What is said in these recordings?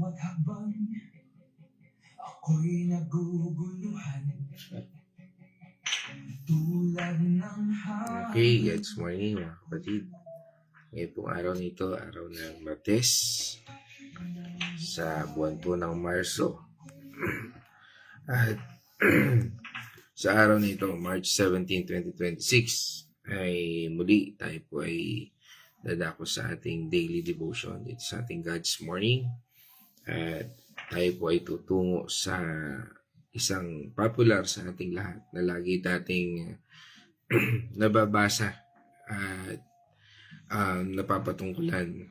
maghabang ako'y naguguluhan tulad ng Okay, good morning mga kapatid. Ngayon pong araw nito, araw ng Martes, sa buwan po ng Marso. At sa araw nito, March 17, 2026, ay muli tayo po ay dadako sa ating daily devotion dito sa ating God's Morning. At tayo po ay tutungo sa isang popular sa ating lahat na lagi dating nababasa at napapatungkulan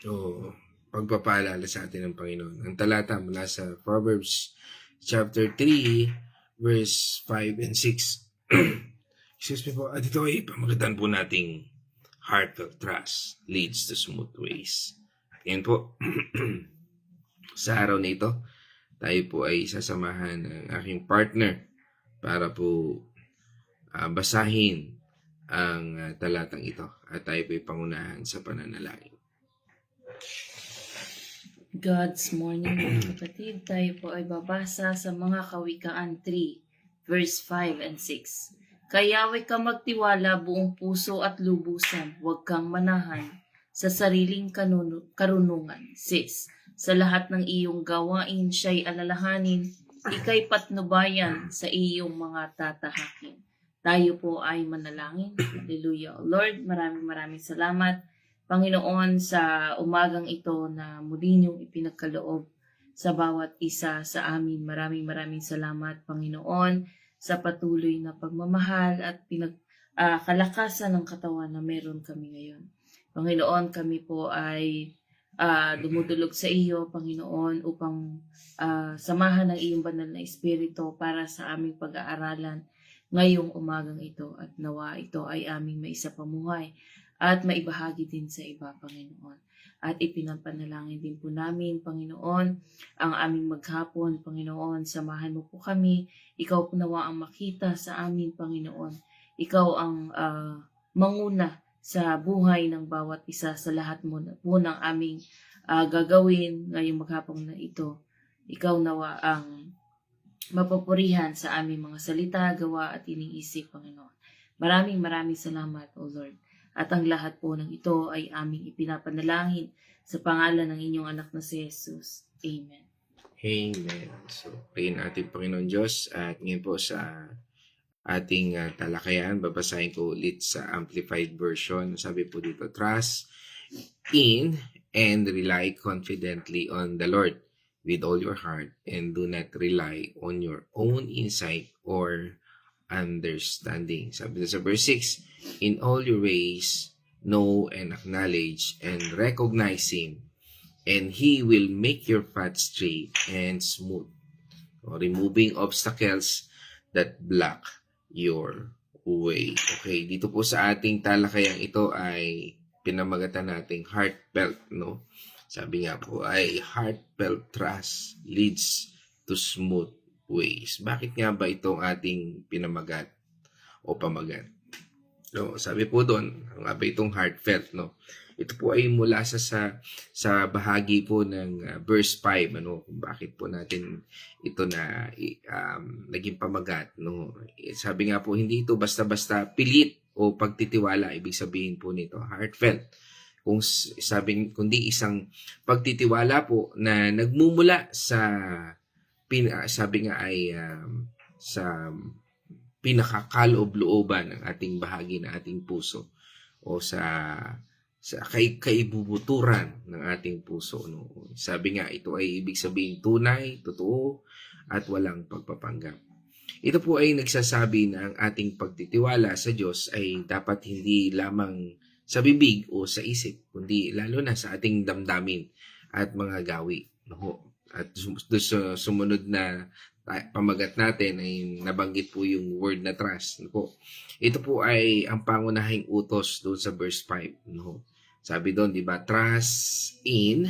o pagpapaalala sa atin ng Panginoon. Ang talata mula sa Proverbs chapter 3 verse 5 and 6. Excuse me po. At ito ay pamagitan po nating heartfelt trust leads to smooth ways. Yan po. Sa araw na ito, tayo po ay sasamahan ng aking partner para po basahin ang talatang ito at tayo po ay pangunahan sa pananalangin. God's morning mga kapatid, tayo po ay babasa sa mga Kawikaan 3, verse 5 and 6. Kaya huwag kang magtiwala buong puso at lubusan, huwag kang manahan sa sariling karunungan. 6. Sa lahat ng iyong gawain siya'y alalahanin, ika'y patnubayan sa iyong mga tatahakin. Tayo po ay manalangin. Hallelujah. Lord, maraming salamat, Panginoon, sa umagang ito na muli niyong ipinagkaloob sa bawat isa sa amin. Maraming salamat, Panginoon, sa patuloy na pagmamahal at kalakasan ng katawan na meron kami ngayon. Panginoon, kami po ay dumudulog sa iyo, Panginoon, upang samahan ng iyong banal na espiritu para sa aming pag-aaralan ngayong umagang ito, at nawa ito ay aming maisapamuhay at maibahagi din sa iba, Panginoon. At ipinapanalangin din po namin, Panginoon, ang aming maghapon, Panginoon. Samahan mo po kami. Ikaw po nawa ang makita sa amin, Panginoon. Ikaw ang manguna sa buhay ng bawat isa, sa lahat mo po ng aming gagawin ngayong maghapon na ito. Ikaw nawa ang mapapurihan sa aming mga salita, gawa at iniisip, Panginoon. Maraming salamat, O Lord. At ang lahat po ng ito ay aming ipinapanalangin sa pangalan ng inyong anak na si Jesus. Amen. Amen. So, prayin ating Panginoon Diyos. At ngayon po sa ating talakayan, babasahin ko ulit sa Amplified Version. Sabi po dito, trust in and rely confidently on the Lord with all your heart, and do not rely on your own insight or understanding. Sabi sa verse 6, in all your ways, know and acknowledge and recognize Him, and He will make your path straight and smooth, removing obstacles that block your way. Okay, dito po sa ating talakayang ito ay pinamagatan nating heartfelt, no? Sabi nga po ay heartfelt trust leads to smooth ways. Bakit nga ba itong ating pinamagat o pamagat? So, sabi po doon, nga ba itong heartfelt, no? Ito po ay mula sa bahagi po ng verse 5, ano? Bakit po natin ito na naging pamagat, no? Sabi nga po, hindi ito basta-basta pilit o pagtitiwala, ibig sabihin po nito, heartfelt. Kung kundi isang pagtitiwala po na nagmumula sa sabi nga ay sa pinakakaloob-looban ng ating bahagi ng ating puso o sa kaibubuturan ng ating puso, no? Sabi nga ito ay ibig sabihin tunay, totoo at walang pagpapanggap. Ito po ay nagsasabi na ang ating pagtitiwala sa Diyos ay dapat hindi lamang sa bibig o sa isip, kundi lalo na sa ating damdamin at mga gawi. No? At sumunod na pamagat natin ay nabanggit po yung word na trust. No? Ito po ay ang pangunahing utos doon sa verse 5. No? Sabi doon, di ba, trust in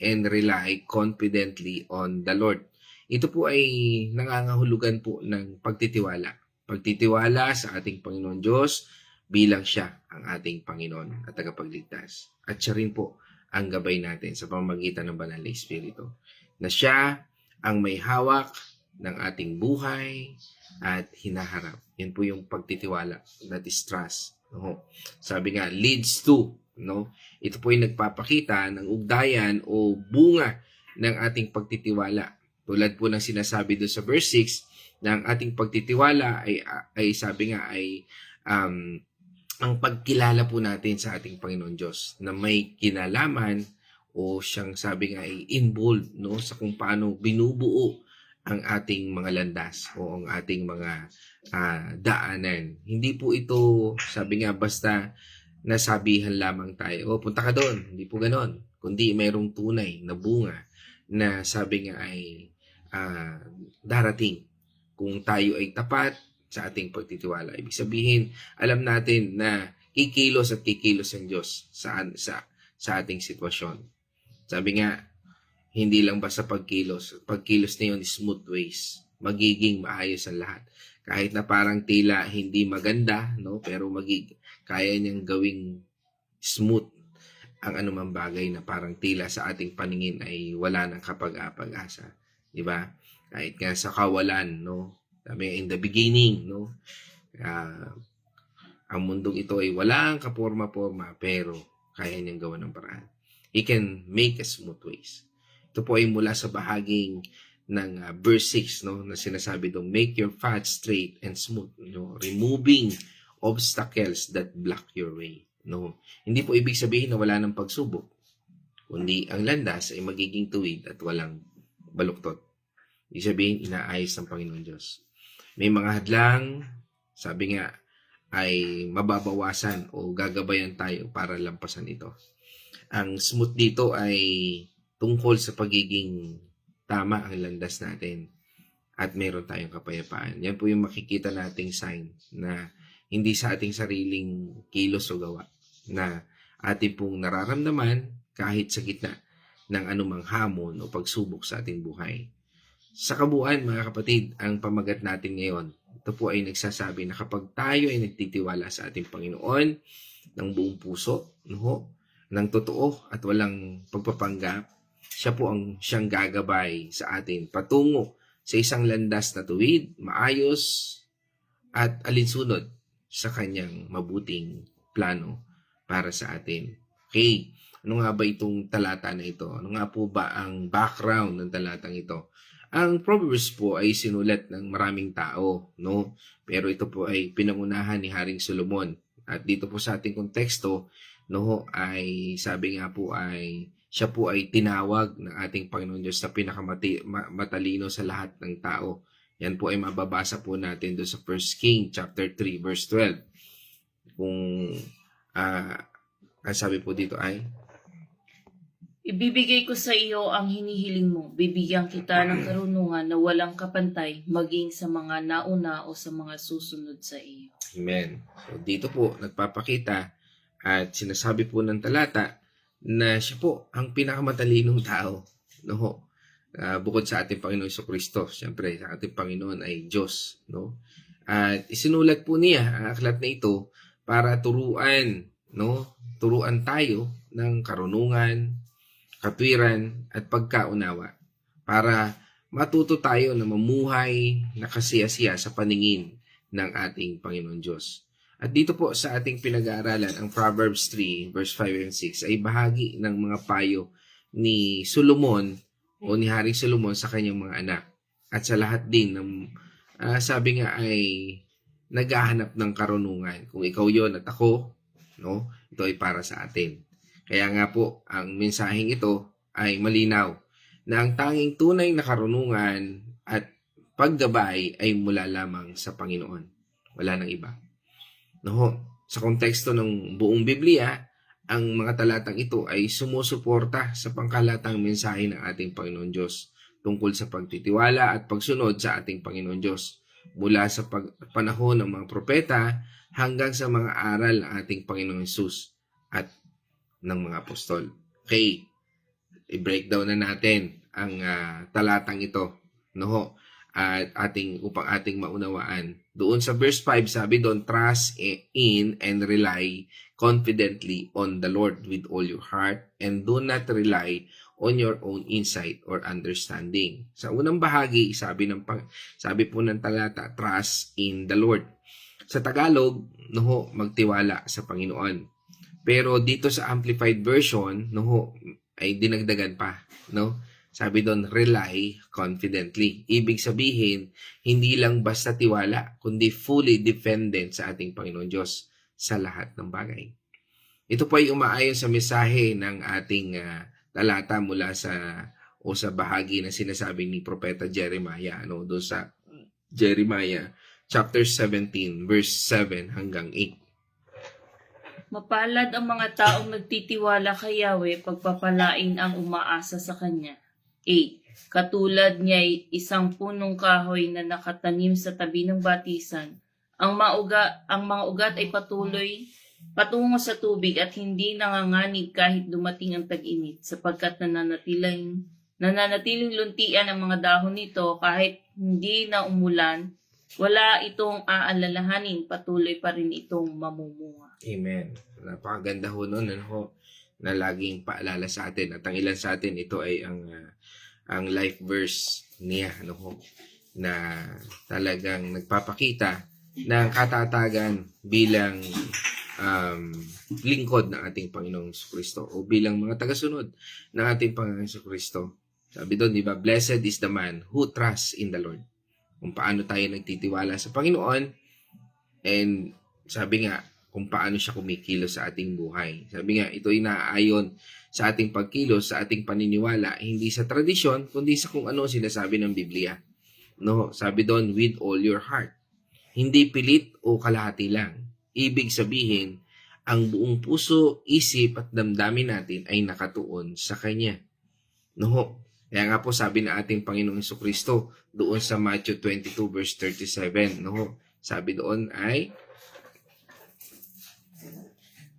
and rely confidently on the Lord. Ito po ay nangangahulugan po ng pagtitiwala. Pagtitiwala sa ating Panginoon Diyos bilang siya ang ating Panginoon at tagapagligtas. At siya rin po ang gabay natin sa pamamagitan ng Banal na Espiritu. Na siya ang may hawak ng ating buhay at hinaharap. Yan po yung pagtitiwala, that is trust. No? Sabi nga, leads to. No? Ito po yung nagpapakita ng ugdayan o bunga ng ating pagtitiwala. Tulad po ng sinasabi doon sa verse 6, na ang ating pagtitiwala ay sabi nga ay ang pagkilala po natin sa ating Panginoon Diyos na may kinalaman o siyang sabi nga ay involved no, sa kung paano binubuo ang ating mga landas o ang ating mga daanan. Hindi po ito, sabi nga, basta nasabihan lamang tayo, punta ka doon. Hindi po ganon. Kundi mayroong tunay na bunga na sabi nga ay darating kung tayo ay tapat sa ating pagtitiwala. Ibig sabihin, alam natin na kikilos at kikilos ang Diyos sa ating sitwasyon. Sabi nga, hindi lang basta pagkilos. Pagkilos na yun is smooth ways. Magiging maayos ang lahat. Kahit na parang tila hindi maganda, no? Pero kaya niyang gawing smooth ang anumang bagay na parang tila sa ating paningin ay wala ng kapag-asa. Di ba? Kahit nga sa kawalan, no? Sabi in the beginning, no? Ang mundong ito ay walang kaporma-porma, pero kaya niyang gawa ng paraan. He can make a smooth ways. Ito po ay mula sa bahaging ng verse 6, no, na sinasabi doon, make your path straight and smooth, no, removing obstacles that block your way. No. Hindi po ibig sabihin na wala ng pagsubok, kundi ang landas ay magiging tuwid at walang baluktot. Ibig sabihin, inaayos ng Panginoon Diyos. May mga hadlang, sabi nga, ay mababawasan o gagabayan tayo para lampasan ito. Ang smooth dito ay tungkol sa pagiging tama ang landas natin at meron tayong kapayapaan. Yan po yung makikita nating sign na hindi sa ating sariling kilos o gawa na ating pong nararamdaman kahit sa gitna ng anumang hamon o pagsubok sa ating buhay. Sa kabuuan, mga kapatid, ang pamagat natin ngayon, ito po ay nagsasabi na kapag tayo ay nagtitiwala sa ating Panginoon ng buong puso, no, ng totoo at walang pagpapanggap, siya po ang siyang gagabay sa atin patungo sa isang landas na tuwid, maayos, at alinsunod sa kanyang mabuting plano para sa atin. Okay, ano nga ba itong talata na ito? Ano nga po ba ang background ng talatang ito? Ang Proverbs po ay sinulat ng maraming tao, no? Pero ito po ay pinangunahan ni Haring Solomon. At dito po sa ating konteksto, no, ay sabi nga po ay siya po ay tinawag ng ating Panginoon Diyos na pinakamatalino sa lahat ng tao. Yan po ay mababasa po natin doon sa 1 King chapter 3 verse 12. Kung ang sabi po dito ay, ibibigay ko sa iyo ang hinihiling mo. Bibigyan kita ng karunungan na walang kapantay maging sa mga nauna o sa mga susunod sa iyo. Amen. So dito po nagpapakita at sinasabi po ng talata na siya po ang pinakamatalinong tao. No? Bukod sa ating Panginoon Jesucristo, siyempre sa ating Panginoon ay Diyos. No? At isinulat po niya ang aklat na ito para turuan tayo ng karunungan, katwiran at pagkaunawa para matuto tayo na mamuhay na kasiyasiya sa paningin ng ating Panginoon Diyos. At dito po sa ating pinag-aaralan, ang Proverbs 3 verse 5 and 6 ay bahagi ng mga payo ni Solomon o ni Haring Solomon sa kanyang mga anak. At sa lahat din ng sabi nga ay naghahanap ng karunungan. Kung ikaw yon at ako, no, ito ay para sa atin. Kaya nga po, ang mensaheng ito ay malinaw na ang tanging tunay na karunungan at paggabay ay mula lamang sa Panginoon. Wala nang iba. No, sa konteksto ng buong Biblia, ang mga talatang ito ay sumusuporta sa pangkalatang mensahe ng ating Panginoon Diyos tungkol sa pagtitiwala at pagsunod sa ating Panginoon Diyos mula sa panahon ng mga propeta hanggang sa mga aral ng ating Panginoong Hesus at ng mga apostol. Okay, i-breakdown na natin ang talatang ito, no? At upang ating maunawaan Doon sa verse 5, sabi doon, trust in and rely confidently on the Lord with all your heart and do not rely on your own insight or understanding. Sa unang bahagi, sabi po ng talata, trust in the Lord. Sa Tagalog, no, magtiwala sa Panginoon. Pero dito sa Amplified Version, no, ay dinagdagan pa, no? Sabi doon, rely confidently. Ibig sabihin, hindi lang basta tiwala, kundi fully dependent sa ating Panginoon Diyos sa lahat ng bagay. Ito po ay umaayon sa mensahe ng ating talata mula sa bahagi na sinasabi ni Propeta Jeremiah, ano, doon sa Jeremiah chapter 17, verse 7 hanggang 8. Mapalad ang mga taong nagtitiwala kay Yahweh, pagpapalain ang umaasa sa Kanya. 8. Katulad niya ay isang punong kahoy na nakatanim sa tabi ng batisan. Ang mga ugat ay patungo sa tubig at hindi nanganganib kahit dumating ang tag-init, sapagkat nananatiling luntian ang mga dahon nito kahit hindi na umulan. Wala itong aalalahanin, patuloy pa rin itong mamumunga. Amen. Napakaganda ho nun, ano, na laging paalala sa atin. At ang ilan sa atin, ito ay ang life verse niya, ano ho, na talagang nagpapakita ng katatagan bilang lingkod ng ating Panginoong Jesucristo o bilang mga tagasunod ng ating Panginoong Jesucristo. Sabi doon, di ba, blessed is the man who trusts in the Lord. Kung paano tayo nagtitiwala sa Panginoon, and sabi nga, kung paano siya kumikilos sa ating buhay. Sabi nga, ito ay naaayon sa ating pagkilos, sa ating paniniwala, hindi sa tradisyon, kundi sa kung ano sinasabi ng Biblia. No, sabi doon, with all your heart. Hindi pilit o kalahati lang. Ibig sabihin, ang buong puso, isip at damdamin natin ay nakatuon sa Kanya. No, kaya nga po sabi na ating Panginoong Jesucristo doon sa Matthew 22 verse 37, no, sabi doon ay,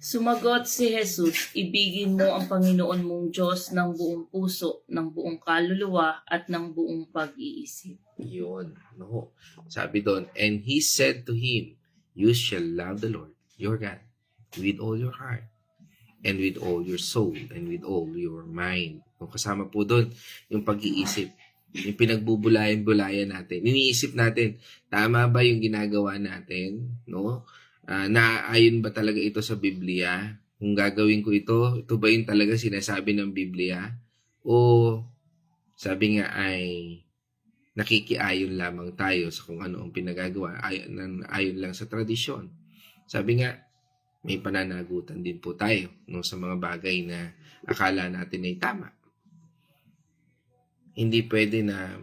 Sumagot si Jesus, ibigin mo ang Panginoon mong Diyos ng buong puso, ng buong kaluluwa, at ng buong pag-iisip. yun, no, sabi doon, and he said to him, you shall love the Lord, your God, with all your heart, and with all your soul, and with all your mind. No, kasama po doon yung pag-iisip, yung pinagbubulayan-bulayan natin. Iniisip natin, tama ba yung ginagawa natin? No? Naaayon ba talaga ito sa Biblia? Kung gagawin ko ito ba yung talaga sinasabi ng Biblia? O sabi nga ay nakikiayon lamang tayo sa kung ano ang pinagagawa, ayon lang sa tradisyon. Sabi nga, may pananagutan din po tayo, no, sa mga bagay na akala natin ay tama. Hindi pwede na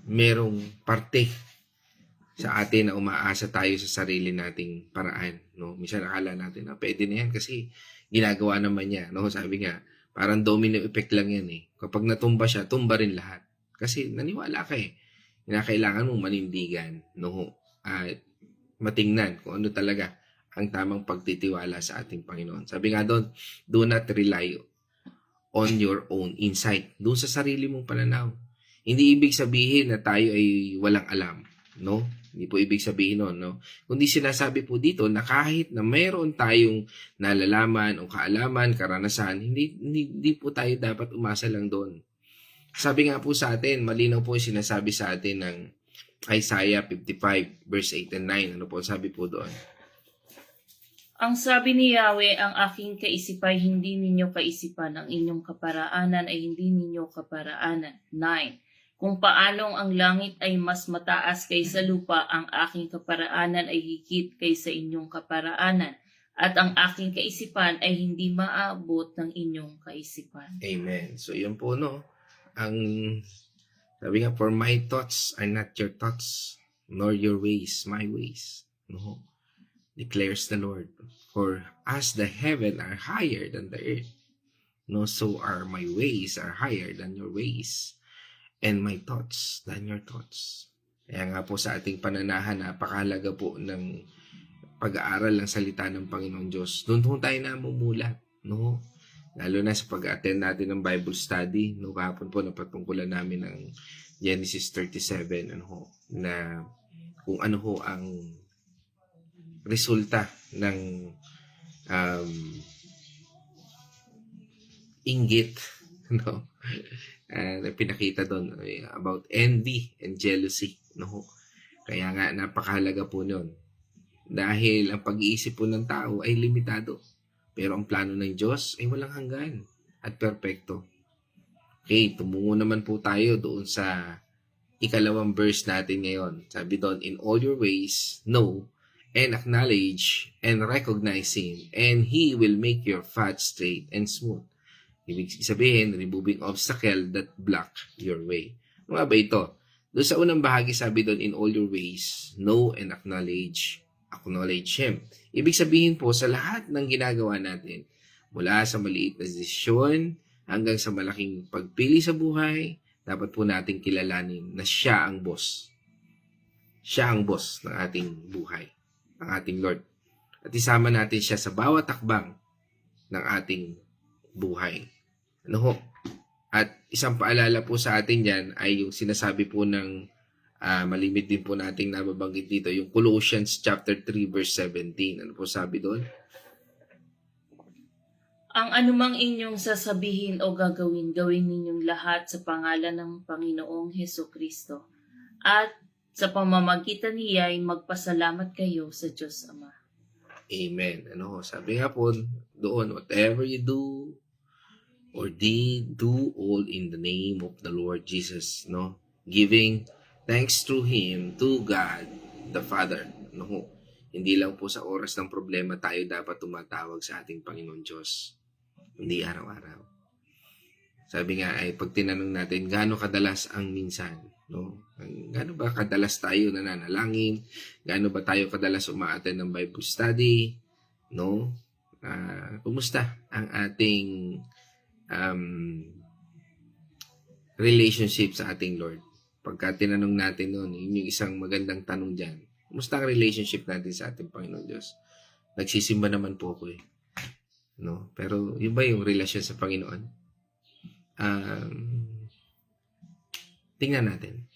merong parte sa atin na umaasa tayo sa sarili nating paraan, no? Minsan akala natin na pwede na yan kasi ginagawa naman niya, no? Sabi nga, parang domino effect lang yan eh. Kapag natumba siya, tumba rin lahat. Kasi naniwala ka eh. Kailangan mong manindigan, no? At matingnan kung ano talaga ang tamang pagtitiwala sa ating Panginoon. Sabi nga doon, do not rely on your own insight. Doon sa sarili mong pananaw. Hindi ibig sabihin na tayo ay walang alam, no? Hindi po ibig sabihin nun, no? Kundi sinasabi po dito na kahit na mayroon tayong nalalaman o kaalaman, karanasan, hindi po tayo dapat umasa lang doon. Sabi nga po sa atin, malinaw po yung sinasabi sa atin ng Isaiah 55 verse 8 and 9. Ano po sabi po doon? Ang sabi ni Yahweh, ang aking kaisipan hindi ninyo kaisipan, ang inyong kaparaanan ay hindi ninyo kaparaanan. 9. Kung paanong ang langit ay mas mataas kaysa lupa, ang aking kaparaanan ay higit kaysa inyong kaparaanan, at ang aking kaisipan ay hindi maabot ng inyong kaisipan. Amen. So yun po, no? Ang sabi nga, for my thoughts are not your thoughts, nor your ways my ways. No? Declares the Lord. For as the heaven are higher than the earth, no, so are my ways are higher than your ways, and my thoughts than your thoughts. Kaya nga po sa ating pananahan, napakahalaga po ng pag-aaral ng salita ng Panginoon Diyos. Doon po tayo namumulat, no? Lalo na sa pag-attend natin ng Bible study, no? Kahapon po napatungkulan namin ng Genesis 37, ano, na kung ano ho ang resulta ng um, inggit, no? Na pinakita doon about envy and jealousy, no? Kaya nga napakahalaga po noon. Dahil ang pag-iisip po ng tao ay limitado. Pero ang plano ng Diyos ay walang hanggan at perpekto. Okay, tumungo naman po tayo doon sa ikalawang verse natin ngayon. Sabi doon, in all your ways, know and acknowledge and recognize Him, and He will make your path straight and smooth. Ibig sabihin, removing obstacle that block your way. Ano nga ba ito? Doon sa unang bahagi, sabi doon, in all your ways, know and acknowledge Him. Ibig sabihin po, sa lahat ng ginagawa natin, mula sa maliit na desisyon hanggang sa malaking pagpili sa buhay, dapat po natin kilalanin na siya ang boss. Siya ang boss ng ating buhay, ng ating Lord. At isama natin siya sa bawat takbang ng ating buhay. Ano ho? At isang paalala po sa atin yan ay yung sinasabi po ng malimit din po nating nababanggit dito, yung Colossians chapter 3 verse 17. Ano po sabi doon? Ang anumang inyong sasabihin o gagawin, gawin ninyong lahat sa pangalan ng Panginoong Hesukristo. At sa pamamagitan niya ay magpasalamat kayo sa Diyos Ama. Amen. Ano, sabi nga po doon, whatever you do or did, do all in the name of the Lord Jesus. No? Giving thanks through Him to God the Father. No? Hindi lang po sa oras ng problema tayo dapat tumatawag sa ating Panginoon Diyos. Hindi araw-araw. Sabi nga ay pag tinanong natin gaano kadalas ang minsan, no? Gaano ba kadalas tayo nananalangin? Gaano ba tayo kadalas umaattend ng Bible study? No? Kumusta ang ating relationship sa ating Lord? Pagka tinanong natin noon, yun yung isang magandang tanong diyan. Kumusta ang relationship natin sa ating Panginoon Diyos? Nagsisimba naman po ako eh. No? Pero yun ba yung relasyon sa Panginoon? Tingnan natin.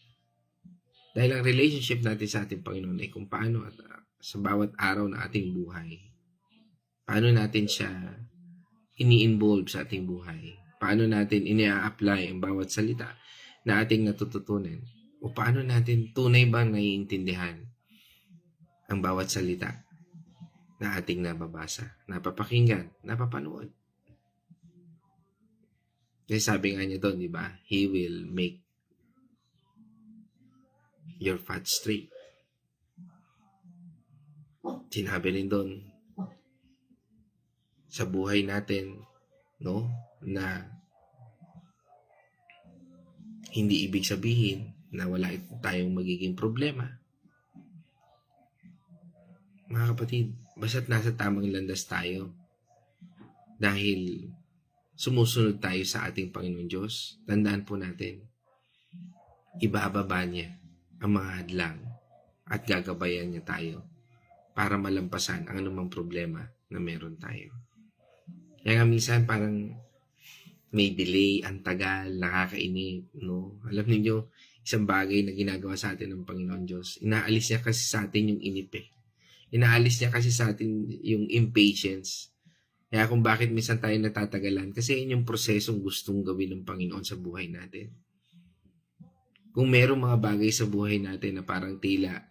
Dahil ang relationship natin sa ating Panginoon ay kung paano at sa bawat araw na ating buhay, paano natin siya ini-involve sa ating buhay, paano natin ini-apply ang bawat salita na ating natututunan, o paano natin tunay bang naiintindihan ang bawat salita na ating nababasa, napapakinggan, napapanood. Kasi sabi nga niya doon, di ba? He will make your path straight. Sinabi rin doon, sa buhay natin, no, na hindi ibig sabihin na wala tayong magiging problema. Mga kapatid, basta't nasa tamang landas tayo dahil sumusunod tayo sa ating Panginoon Diyos, tandaan po natin, ibababa niya ang mga hadlang at gagabayan niya tayo para malampasan ang anumang problema na meron tayo. Kaya nga minsan parang may delay, ang tagal, nakakainip, no? Alam niyo, isang bagay na ginagawa sa atin ng Panginoon Diyos, inaalis niya kasi sa atin yung inip eh. Inaalis niya kasi sa atin yung impatience. Kaya kung bakit minsan tayo natatagalan, kasi yun yung prosesong gustong gawin ng Panginoon sa buhay natin. Kung merong mga bagay sa buhay natin na parang tila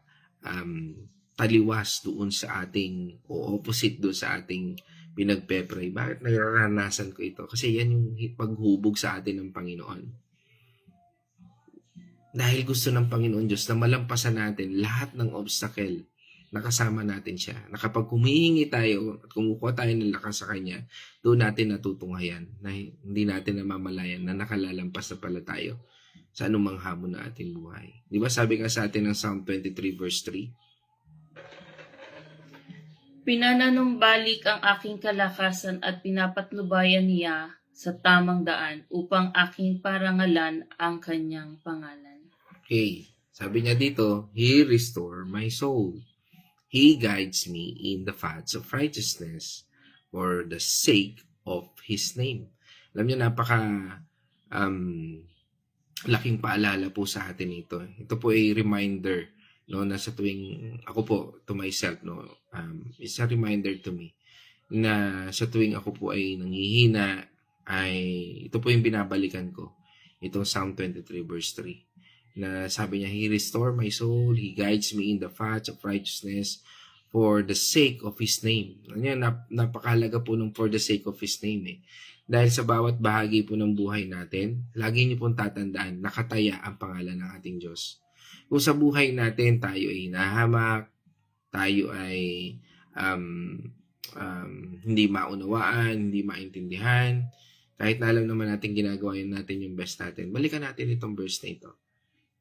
taliwas doon sa ating, o opposite doon sa ating pinagpe-pray, bakit nararanasan ko ito? Kasi yan yung paghubog sa atin ng Panginoon. Dahil gusto ng Panginoon Diyos na malampasan natin lahat ng obstacle, nakasama natin siya. Na kapag humihingi tayo at kumukuha tayo ng lakas sa Kanya, doon natin natutunghayan na hindi natin namamalayan na nakalalampas na pala tayo sa anumang hamon na ating buhay. Di ba sabi nga sa atin ng Psalm 23 verse 3? Pinananumbalik ang aking kalakasan at pinapatnubayan niya sa tamang daan upang aking parangalan ang kanyang pangalan. Okay. Sabi niya dito, He restore my soul. He guides me in the paths of righteousness for the sake of His name. Alam niyo, napaka laking paalala po sa atin ito. Ito po ay reminder no, na sa tuwing ako po to myself, no, it's a reminder to me na sa tuwing ako po ay nanghihina, ay ito po yung binabalikan ko, itong Psalm 23 verse 3, na sabi niya, He restore my soul, He guides me in the paths of righteousness for the sake of His name. Napakahalaga po nung for the sake of His name eh. Dahil sa bawat bahagi po ng buhay natin, lagi niyo pong tatandaan, nakataya ang pangalan ng ating Diyos. Kung sa buhay natin, tayo ay hinahamak, tayo ay hindi maunawaan, hindi maintindihan, kahit na alam naman natin ginagawa natin yung best natin, balikan natin itong verse na ito.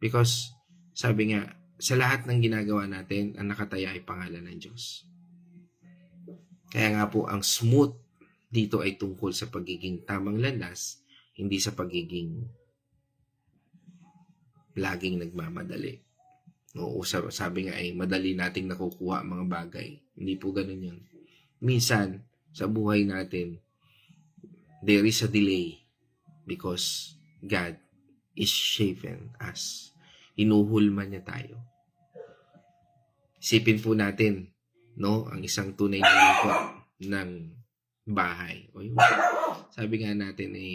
Because, sabi nga, sa lahat ng ginagawa natin, ang nakataya ay pangalan ng Diyos. Kaya nga po, ang smooth dito ay tungkol sa pagiging tamang landas, hindi sa pagiging laging nagmamadali. No, sabi nga ay madali nating nakukuha ang mga bagay. Hindi po ganun yun. Minsan, sa buhay natin, there is a delay because God is shaping us. Hinuhulma niya tayo. Isipin po natin, no, ang isang tunay na lingkod ng bahay. O yung, sabi nga natin ay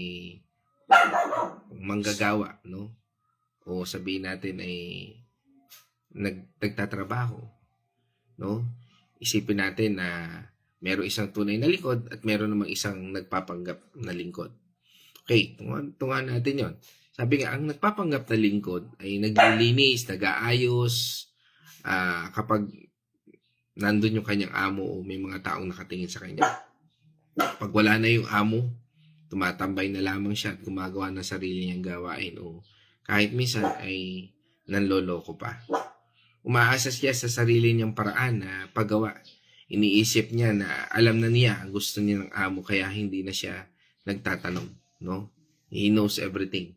manggagawa, no? O sabihin natin ay nagtatrabaho, no? Isipin natin na meron isang tunay na lingkod at meron namang isang nagpapanggap na lingkod. Okay, tungan natin yon. Sabi nga, ang nagpapanggap na lingkod ay naglilinis, nag-aayos, kapag nandun yung kanyang amo o may mga taong nakatingin sa kanya. Pag wala na yung amo, tumatambay na lamang siya at gumagawa ng sarili niyang gawain o kahit minsan ay nanloloko pa. Umaasa siya sa sarili niyang paraan na paggawa. Iniisip niya na alam na niya ang gusto niya ng amo kaya hindi na siya nagtatanong, no? He knows everything.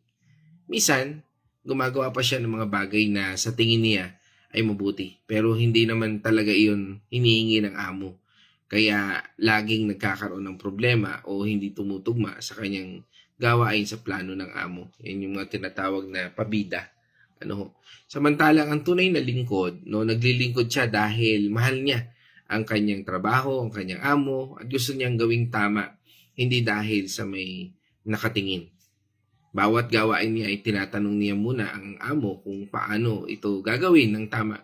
Minsan, gumagawa pa siya ng mga bagay na sa tingin niya ay mabuti. Pero hindi naman talaga iyon hinihingi ng amo. Kaya laging nagkakaroon ng problema o hindi tumutugma sa kanyang gawain sa plano ng amo. Yan yung mga tinatawag na pabida. Samantalang ang tunay na lingkod, no, naglilingkod siya dahil mahal niya ang kanyang trabaho, ang kanyang amo, at gusto niyang gawing tama, hindi dahil sa may nakatingin. Bawat gawain niya ay tinatanong niya muna ang amo kung paano ito gagawin ng tama.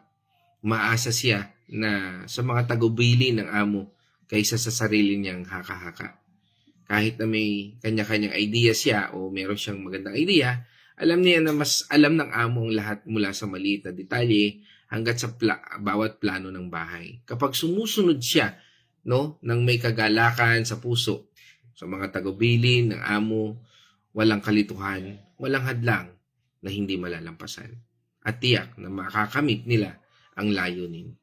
Umaasa siya na sa mga tagubili ng amo kaysa sa sarili niyang haka-haka. Kahit na may kanya-kanyang idea siya o meron siyang magandang idea, alam niya na mas alam ng amo ang lahat mula sa maliit na detalye hanggat sa bawat plano ng bahay. Kapag sumusunod siya, no, ng may kagalakan sa puso, sa mga tagubili ng amo, walang kalituhan, walang hadlang na hindi malalampasan. At tiyak na makakamit nila ang layunin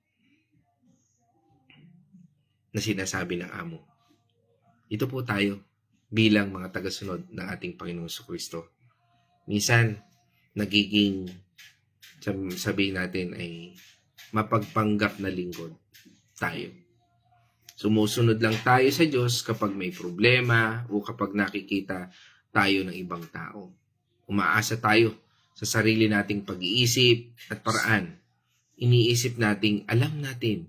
na sinasabi ng amo. Ito po tayo bilang mga tagasunod ng ating Panginoong Kristo. Minsan, nagiging, sabihin natin ay mapagpanggap na lingkod tayo. Sumusunod lang tayo sa Diyos kapag may problema o kapag nakikita tayo ng ibang tao. Umaasa tayo sa sarili nating pag-iisip at paraan. Iniisip nating alam natin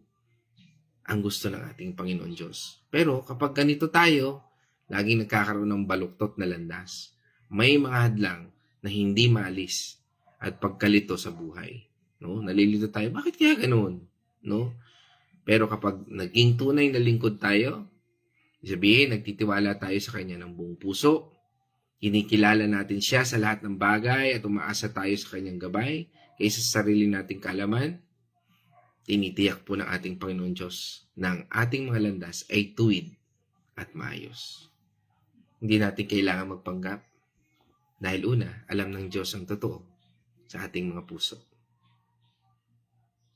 ang gusto ng ating Panginoon Diyos. Pero kapag ganito tayo, laging nagkakaroon ng baluktot na landas. May mga hadlang na hindi maalis at pagkalito sa buhay. No? Nalilito tayo, bakit kaya ganoon? No? Pero kapag naging tunay na lingkod tayo, sabihin, nagtitiwala tayo sa Kanya ng buong puso, kinikilala natin siya sa lahat ng bagay at umaasa tayo sa Kanyang gabay kaysa sa sarili nating kaalaman, tinitiyak po ng ating Panginoon Diyos na ang ating mga landas ay tuwid at maayos. Hindi natin kailangan magpanggap dahil una, alam ng Diyos ang totoo sa ating mga puso.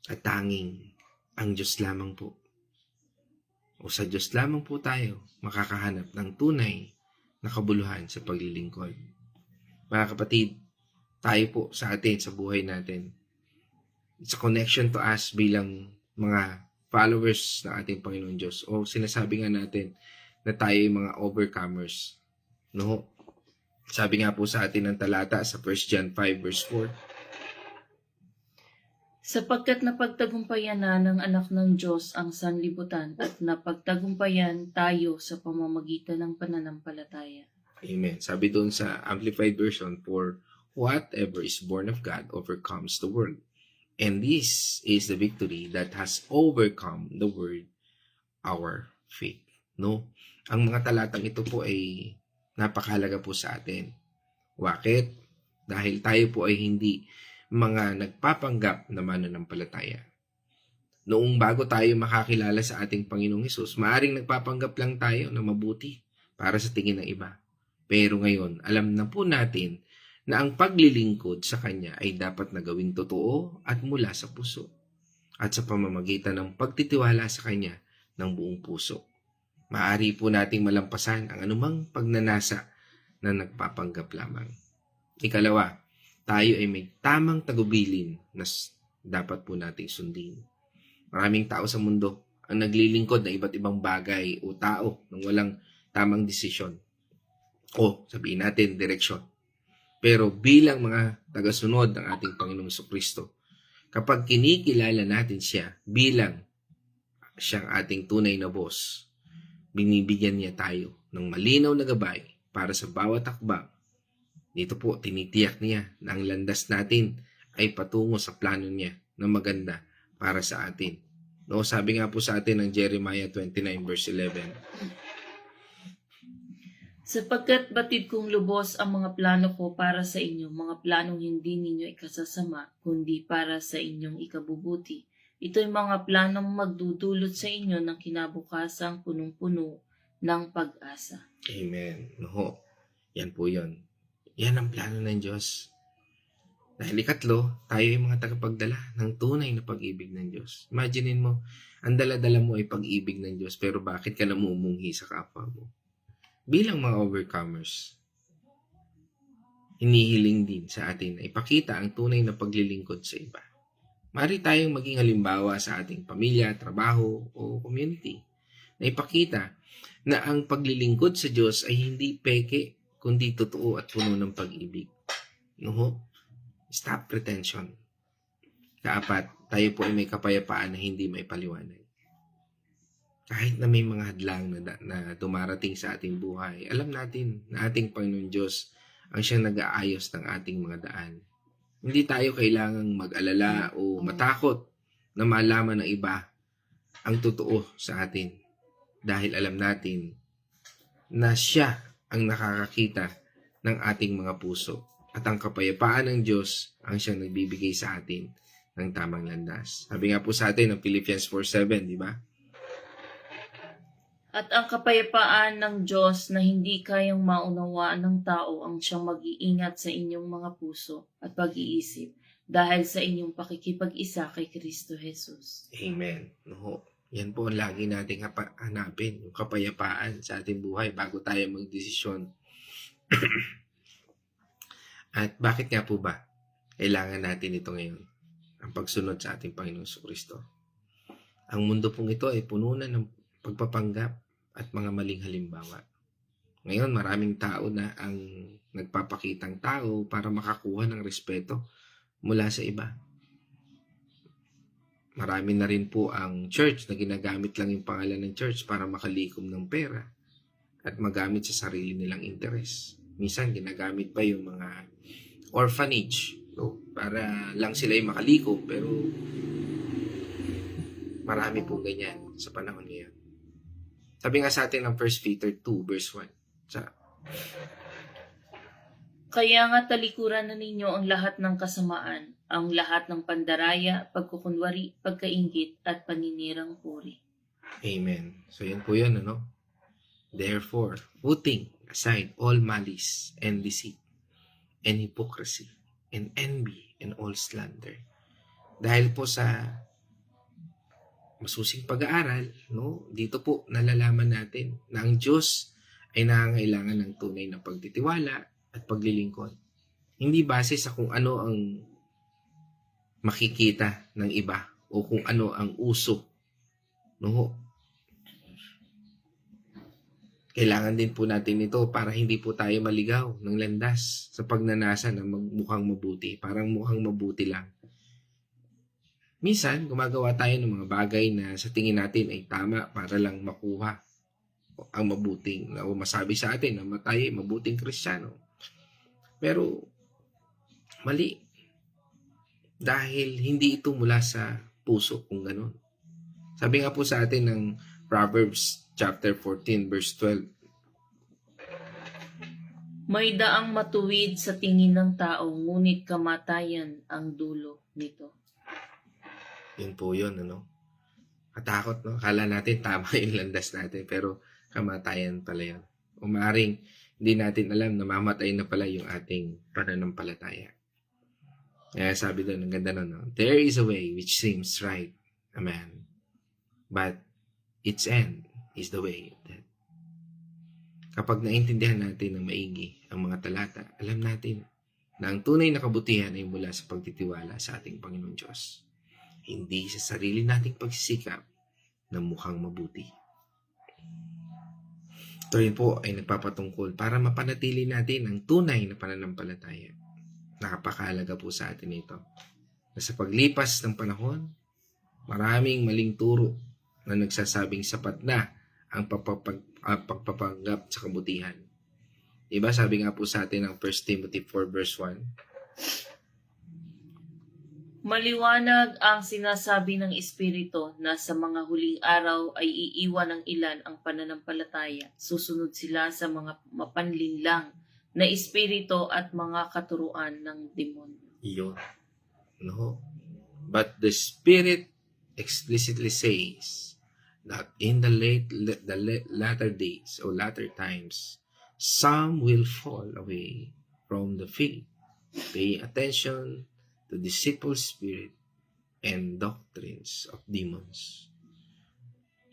At tanging ang Diyos lamang po o sa Diyos lamang po tayo makakahanap ng tunay na kabuluhan sa paglilingkod. Mga kapatid, tayo po sa atin, sa buhay natin, it's a connection to us bilang mga followers ng ating Panginoon Diyos. O sinasabi nga natin na tayo ay mga overcomers. No? Sabi nga po sa atin ng talata sa 1 John 5 verse 4, Sapagkat napagtagumpayan na ng anak ng Diyos ang sanlibutan at napagtagumpayan tayo sa pamamagitan ng pananampalataya. Amen. Sabi doon sa Amplified Version, for whatever is born of God overcomes the world. And this is the victory that has overcome the world, our faith. No? Ang mga talatang ito po ay napakahalaga po sa atin. Bakit? Dahil tayo po ay hindi mga nagpapanggap na mananampalataya. Noong bago tayo makakilala sa ating Panginoong Hesus, maaring nagpapanggap lang tayo na mabuti para sa tingin ng iba. Pero ngayon, alam na po natin na ang paglilingkod sa Kanya ay dapat na gawing totoo at mula sa puso at sa pamamagitan ng pagtitiwala sa Kanya ng buong puso. Maaari po nating malampasan ang anumang pagnanasa na nagpapanggap lamang. Ikalawa, tayo ay may tamang tagubilin na dapat po nating sundin. Maraming tao sa mundo ang naglilingkod ng iba't ibang bagay o tao nang walang tamang desisyon o sabihin natin direksyon. Pero bilang mga tagasunod ng ating Panginoong Jesucristo, kapag kinikilala natin siya bilang siyang ating tunay na boss, binibigyan niya tayo ng malinaw na gabay para sa bawat hakbang. Dito po, tinitiyak niya na ang landas natin ay patungo sa plano niya na maganda para sa atin. No, sabi nga po sa atin ng Jeremiah 29 verse 11. Sapagkat batid kong lubos ang mga plano ko para sa inyo, mga planong hindi ninyo ikasasama, kundi para sa inyong ikabubuti. Ito'y mga planong magdudulot sa inyo ng kinabukasang punong-puno ng pag-asa. Amen. No, yan po yun. Yan ang plano ng Diyos. Dahil ikatlo, tayo ay mga tagapagdala ng tunay na pag-ibig ng Diyos. Imaginein mo, ang dala-dala mo ay pag-ibig ng Diyos, pero bakit ka namumunghi sa kapwa mo? Bilang mga overcomers, hinihiling din sa atin na ipakita ang tunay na paglilingkod sa iba. Mari tayong maging halimbawa sa ating pamilya, trabaho, o community na ipakita na ang paglilingkod sa Diyos ay hindi peke, kundi totoo at puno ng pag-ibig. No? Stop pretension. Kaapat, tayo po ay may kapayapaan na hindi may paliwanag. Kahit na may mga hadlang na dumarating sa ating buhay, alam natin na ating Panginoon Diyos ang siyang nag-aayos ng ating mga daan. Hindi tayo kailangang mag-alala o matakot na malaman ng iba ang totoo sa atin. Dahil alam natin na siya ang nakakakita ng ating mga puso. At ang kapayapaan ng Diyos ang siyang nagbibigay sa atin ng tamang landas. Sabi nga po sa atin ng Philippians 4:7, di ba? At ang kapayapaan ng Diyos na hindi kayang maunawaan ng tao ang siyang mag-iingat sa inyong mga puso at pag-iisip dahil sa inyong pakikipag-isa kay Kristo Jesus. Amen. No. Yan po ang lagi nating hanapin, yung kapayapaan sa ating buhay bago tayo magdesisyon. At bakit nga po ba kailangan natin ito ngayon? Ang pagsunod sa ating Panginoong Jesucristo. Ang mundo pong ito ay puno na ng pagpapanggap at mga maling halimbawa. Ngayon, maraming tao na ang nagpapakitang tao para makakuha ng respeto mula sa iba. Marami na rin po ang church na ginagamit lang yung pangalan ng church para makalikom ng pera at magamit sa sarili nilang interes. Minsan, ginagamit pa yung mga orphanage, no? Para lang sila yung makalikom, pero marami po ganyan sa panahon ngayon. Sabi nga sa atin ng 1 Peter 2 verse 1. Kaya nga talikuran na ninyo ang lahat ng kasamaan, ang lahat ng pandaraya, pagkukunwari, pagkaingit, at paninirang puri. Amen. So yan po yun, ano? Therefore, putting aside all malice and deceit, and hypocrisy, and envy, and all slander. Dahil po sa masusing pag-aaral, no? Dito po nalalaman natin na ang Diyos ay nangangailangan ng tunay na pagtitiwala at paglilingkod. Hindi base sa kung ano ang makikita ng iba o kung ano ang uso. No? Kailangan din po natin ito para hindi po tayo maligaw ng landas sa pagnanasa na mukhang mabuti. Parang mukhang mabuti lang. minsan gumagawa tayo ng mga bagay na sa tingin natin ay tama para lang makuha ang mabuting o masabi sa atin na tayo ay mabuting Kristiyano. Pero mali. Dahil hindi ito mula sa puso kung ganun. Sabi nga po sa atin ng Proverbs chapter 14 verse 12. May daang matuwid sa tingin ng tao, ngunit kamatayan ang dulo nito. Yun po yun, ano? Katakot, no? Akala natin tama yung landas natin, pero kamatayan pala yun. O maaaring hindi natin alam na mamatay na pala yung ating pananampalataya. Kaya sabi doon, ang ganda nun, no? There is a way which seems right, amen. But its end is the way of death. Kapag naintindihan natin ng maigi ang mga talata, alam natin na ang tunay na kabutihan ay mula sa pagtitiwala sa ating Panginoon Diyos. Hindi sa sarili nating pagsisikap na mukhang mabuti. Ito rin po ay nagpapatungkol para mapanatili natin ang tunay na pananampalataya. Nakapakahalaga po sa atin ito. Na sa paglipas ng panahon, maraming maling turo na nagsasabing sapat na ang pagpapanggap sa kabutihan. Diba? Sabi nga po sa atin ng 1 Timothy 4 verse 1. Maliwanag ang sinasabi ng Espiritu na sa mga huling araw ay iiwan ng ilan ang pananampalataya. Susunod sila sa mga mapanlinlang na espiritu at mga katuruan ng demonyo. Yun. No? But the Spirit explicitly says that in the latter days or latter times, some will fall away from the faith, paying attention to deceitful spirit and doctrines of demons.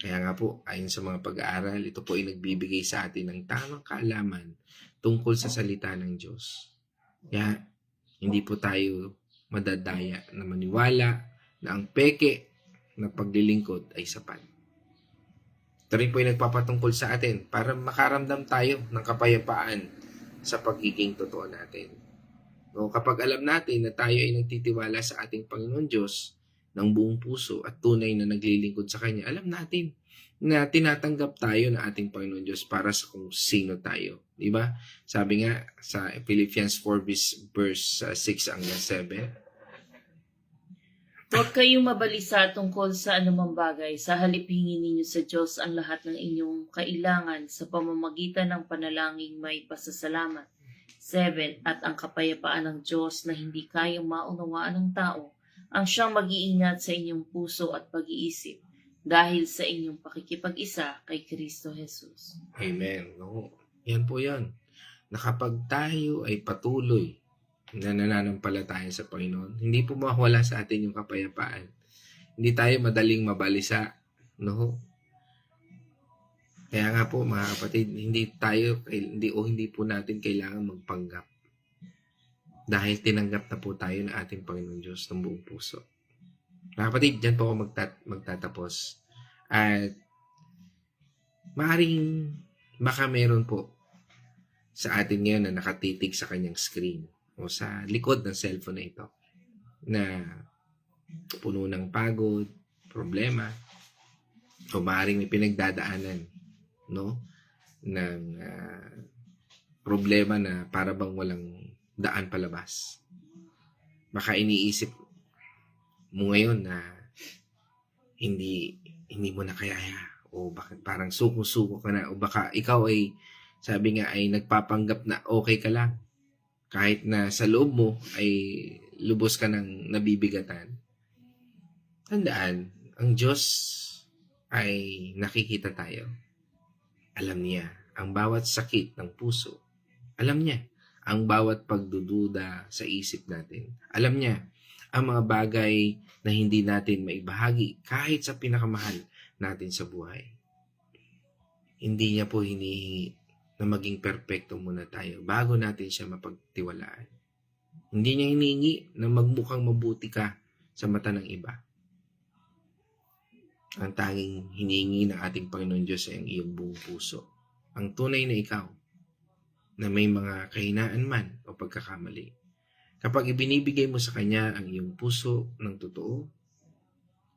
Kaya nga po, ayon sa mga pag-aaral, ito po ay nagbibigay sa atin ng tamang kaalaman tungkol sa salita ng Diyos. Kaya, hindi po tayo madadaya na maniwala na ang peke na paglilingkod ay sapat. Ito rin po ay nagpapatungkol sa atin para makaramdam tayo ng kapayapaan sa pagiging totoo natin. No, kapag alam natin na tayo ay nagtitiwala sa ating Panginoon Diyos ng buong puso at tunay na naglilingkod sa Kanya, alam natin na tinatanggap tayo ng ating Panginoon Diyos para sa kung sino tayo. Diba? Sabi nga sa Philippians 4 verse 6 hanggang 7. Huwag kayong mabalisa tungkol sa anumang bagay. Sa halip hingin ninyo sa Diyos ang lahat ng inyong kailangan sa pamamagitan ng panalangin may pasasalamat. 7. At ang kapayapaan ng Diyos na hindi kayang maunawaan ng tao ang siyang mag-iingat sa inyong puso at pag-iisip dahil sa inyong pakikipag-isa kay Kristo Jesus. Amen. No? Yan po yan. Na kapag tayo ay patuloy na nananampalataya sa Panginoon, hindi po mawala sa atin yung kapayapaan. Hindi tayo madaling mabalisa. No? Kaya nga po mga kapatid, hindi po natin kailangan magpanggap. Dahil tinanggap na po tayo ng ating Panginoon Diyos ng buong puso. Mga kapatid, dyan po ako magtatapos. At maaaring baka meron po sa atin ngayon na nakatitig sa kanyang screen o sa likod ng cellphone na ito na puno ng pagod, problema, o maaaring may pinagdadaanan, no, ng problema na para bang walang daan palabas. Baka iniisip mo ngayon na hindi mo na kaya o bakit parang suko-suko ka na o baka ikaw ay sabi nga ay nagpapanggap na okay ka lang kahit na sa loob mo ay lubos ka ng nabibigatan. Tandaan, ang Diyos ay nakikita tayo. Alam niya ang bawat sakit ng puso. Alam niya ang bawat pagdududa sa isip natin. Alam niya ang mga bagay na hindi natin maibahagi kahit sa pinakamahal natin sa buhay. Hindi niya po hinihingi na maging perpekto muna tayo bago natin siya mapagtiwalaan. Hindi niya hinihingi na magmukhang mabuti ka sa mata ng iba. Ang tanging hinihingi ng ating Panginoon Diyos ay ang iyong buong puso. Ang tunay na ikaw na may mga kahinaan man o pagkakamali. Kapag ibinibigay mo sa Kanya ang iyong puso ng totoo,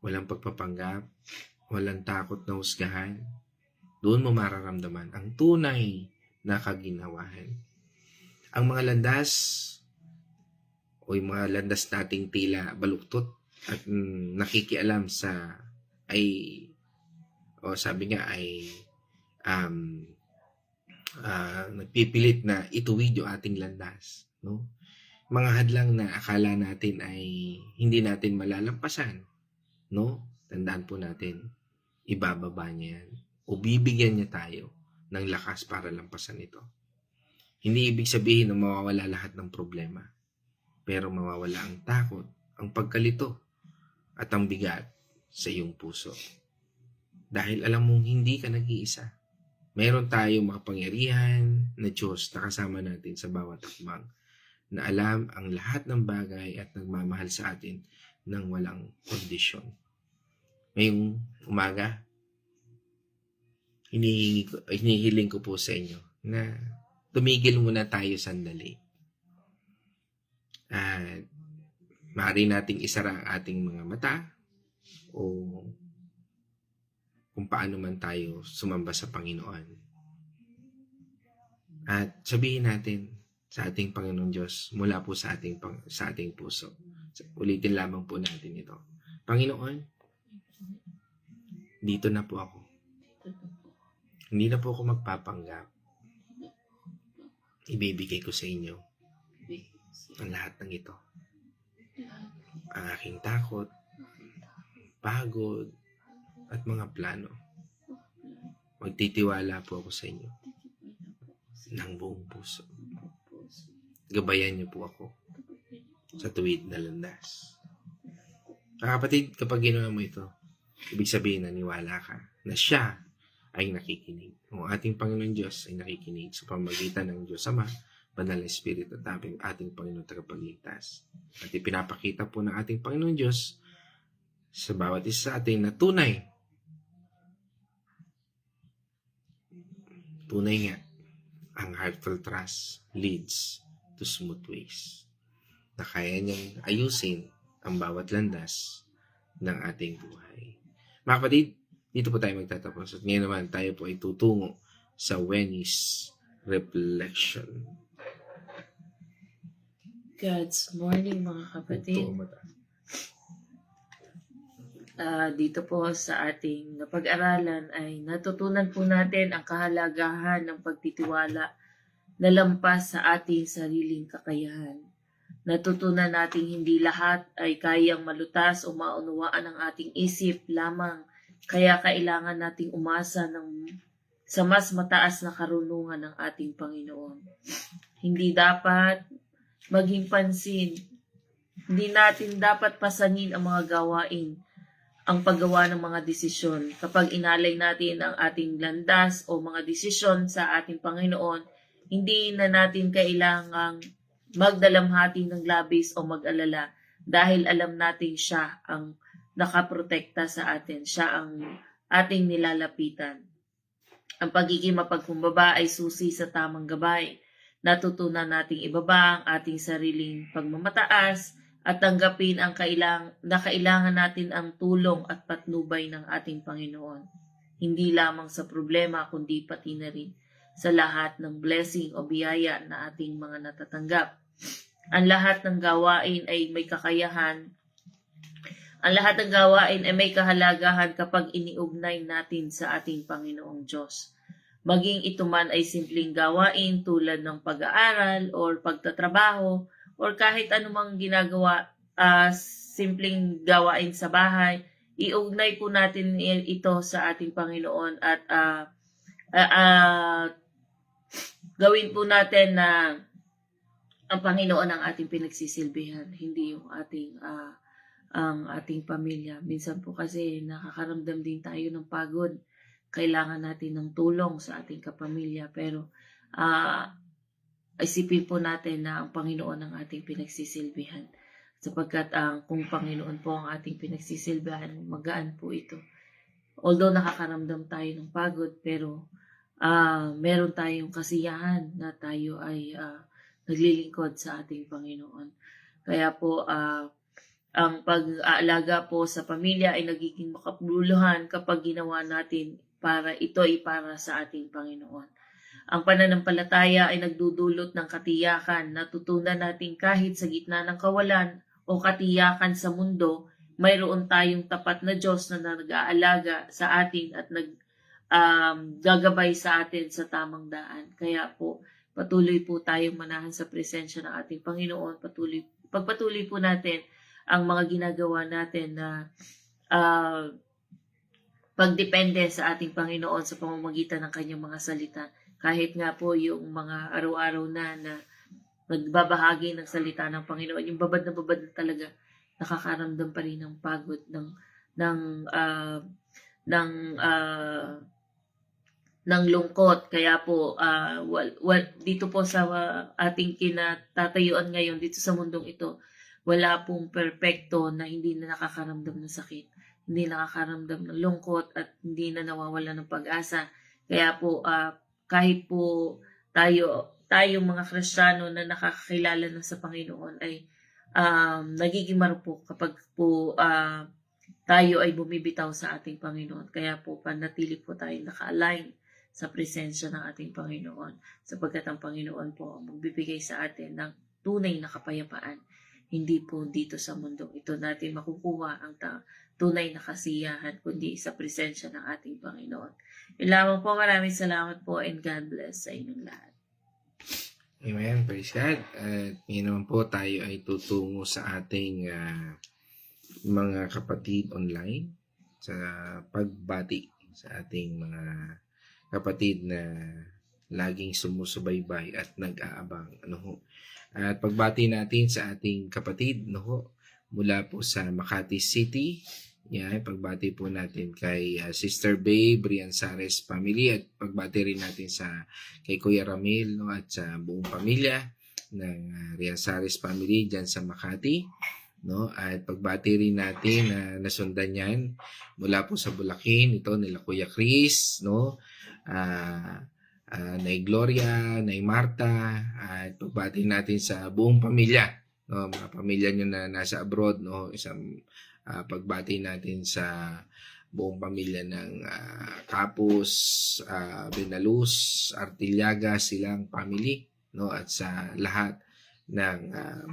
walang pagpapanggap, walang takot na husgahan, doon mo mararamdaman ang tunay na kaginawahan. Ang mga landas o yung mga landas nating tila baluktot at nakikialam sa sabi nga ay nagpipilit na ituwid yung ating landas, no? Mga hadlang na akala natin ay hindi natin malalampasan, no? Tandaan po natin, ibababa niya yan o bibigyan niya tayo ng lakas para lampasan ito. Hindi ibig sabihin na mawawala lahat ng problema, pero mawawala ang takot, ang pagkalito, at ang bigat sa iyong puso. Dahil alam mong hindi ka nag-iisa. Meron tayong makapangyarihan na Diyos na kasama natin sa bawat hakbang, na alam ang lahat ng bagay at nagmamahal sa atin ng walang kondisyon. Ngayong umaga, hinihiling ko po sa inyo na tumigil muna tayo sandali. At maaari nating isara ang ating mga mata o kung paano man tayo sumamba sa Panginoon. At sabihin natin sa ating Panginoon Diyos mula po sa ating puso. Ulitin lamang po natin ito. Panginoon, dito na po ako. Hindi na po ako magpapanggap. Ibibigay ko sa inyo ang lahat ng ito. Ang aking takot, pagod, at mga plano. Magtitiwala po ako sa inyo ng buong puso. Gabayan niyo po ako sa tuwid na landas. Kapatid, kapag ginawa mo ito, ibig sabihin naniwala ka na siya ay nakikinig. Ang ating Panginoon Diyos ay nakikinig sa pamamagitan ng Diyos Ama, Banal na Espiritu at ating Panginoon Tagapagligtas. At ipinapakita po ng ating Panginoon Diyos sa bawat isa sa atin na tunay nga, ang heartfelt trust leads to smooth ways. Na kaya niyang ayusin ang bawat landas ng ating buhay. Mga kapatid, dito po tayo magtatapos. At ngayon naman tayo po ay tutungo sa Venice Reflection. God's morning mga kapatid. Dito po sa ating napag-aralan ay natutunan po natin ang kahalagahan ng pagtitiwala na lampas sa ating sariling kakayahan. Natutunan natin hindi lahat ay kayang malutas o maunawaan ng ating isip lamang, kaya kailangan nating umasa sa mas mataas na karunungan ng ating Panginoon. Hindi dapat maging pansin, hindi natin dapat pasanin ang mga gawain, ang paggawa ng mga desisyon. Kapag inalay natin ang ating landas o mga desisyon sa ating Panginoon, hindi na natin kailangang magdalamhati ng labis o mag-alala dahil alam natin siya ang nakaprotekta sa atin. Siya ang ating nilalapitan. Ang pagiging mapagkumbaba ay susi sa tamang gabay. Natutunan nating ibaba ang ating sariling pagmamataas at tanggapin ang kailangan natin ang tulong at patnubay ng ating Panginoon. Hindi lamang sa problema, kundi pati na rin sa lahat ng blessing o biyaya na ating mga natatanggap. Ang lahat ng gawain ay may kakayahan. Ang lahat ng gawain ay may kahalagahan kapag iniugnay natin sa ating Panginoong Diyos. Maging ito man ay simpleng gawain tulad ng pag-aaral or pagtatrabaho, or kahit anumang ginagawa, simpleng gawain sa bahay, iugnay po natin ito sa ating Panginoon at gawin po natin na ang Panginoon ang ating pinagsisilbihan, hindi yung ang ating pamilya. Minsan po kasi nakakaramdam din tayo ng pagod. Kailangan natin ng tulong sa ating kapamilya, pero isipin po natin na ang Panginoon ang ating pinagsisilbihan. Sapagkat kung Panginoon po ang ating pinagsisilbihan, magaan po ito. Although nakakaramdam tayo ng pagod, pero meron tayong kasiyahan na tayo ay naglilingkod sa ating Panginoon. Kaya po, Ang pag-aalaga po sa pamilya ay nagiging makabuluhan kapag ginawa natin para ito ay para sa ating Panginoon. Ang pananampalataya ay nagdudulot ng katiyakan. Natutunan natin kahit sa gitna ng kawalan o katiyakan sa mundo, mayroon tayong tapat na Diyos na nag-aalaga sa atin at gagabay sa atin sa tamang daan. Kaya po, patuloy po tayong manahan sa presensya ng ating Panginoon. Pagpatuloy po natin ang mga ginagawa natin na pagdepende sa ating Panginoon sa pamamagitan ng kanyang mga salita. Kahit nga po yung mga araw-araw na nagbabahagi ng salita ng Panginoon, yung babad na talaga, nakakaramdam pa rin ng pagod, ng lungkot. Kaya po, dito po sa ating kinatatayuan ngayon, dito sa mundong ito, wala pong perpekto na hindi na nakakaramdam ng sakit, hindi nakakaramdam ng lungkot, at hindi na nawawala ng pag-asa. Kaya po, kahit po tayong mga Kristiyano na nakakakilala na sa Panginoon ay nagiging marupok kapag po tayo ay bumibitaw sa ating Panginoon. Kaya po, panatili po tayo naka-align sa presensya ng ating Panginoon, sapagkat ang Panginoon po ang magbibigay sa atin ng tunay na kapayapaan. Hindi po dito sa mundong ito natin makukuha ang tunay na kasiyahan, kundi sa presensya ng ating Panginoon. Yun lamang po, maraming salamat po, and God bless sa inyong lahat. Amen. Praise God. At ngayon naman po tayo ay tutungo sa ating mga kapatid online sa pagbati sa ating mga kapatid na laging sumusubaybay at nag-aabang. At pagbati natin sa ating kapatid mula po sa Makati City. Yan, pagbati po natin kay Sister Babe, Rianzares family, at pagbati rin natin kay Kuya Ramil at sa buong pamilya ng Rianzares family dyan sa Makati. At pagbati rin natin na nasundan yan mula po sa Bulacan, ito nila Kuya Chris, Nay Gloria, Nay Marta, at pagbati natin sa buong pamilya, mga pamilya nyo na nasa abroad, isang pagbati natin sa buong pamilya ng Kapus, Benaluz, Artillaga, Silang family, at sa lahat ng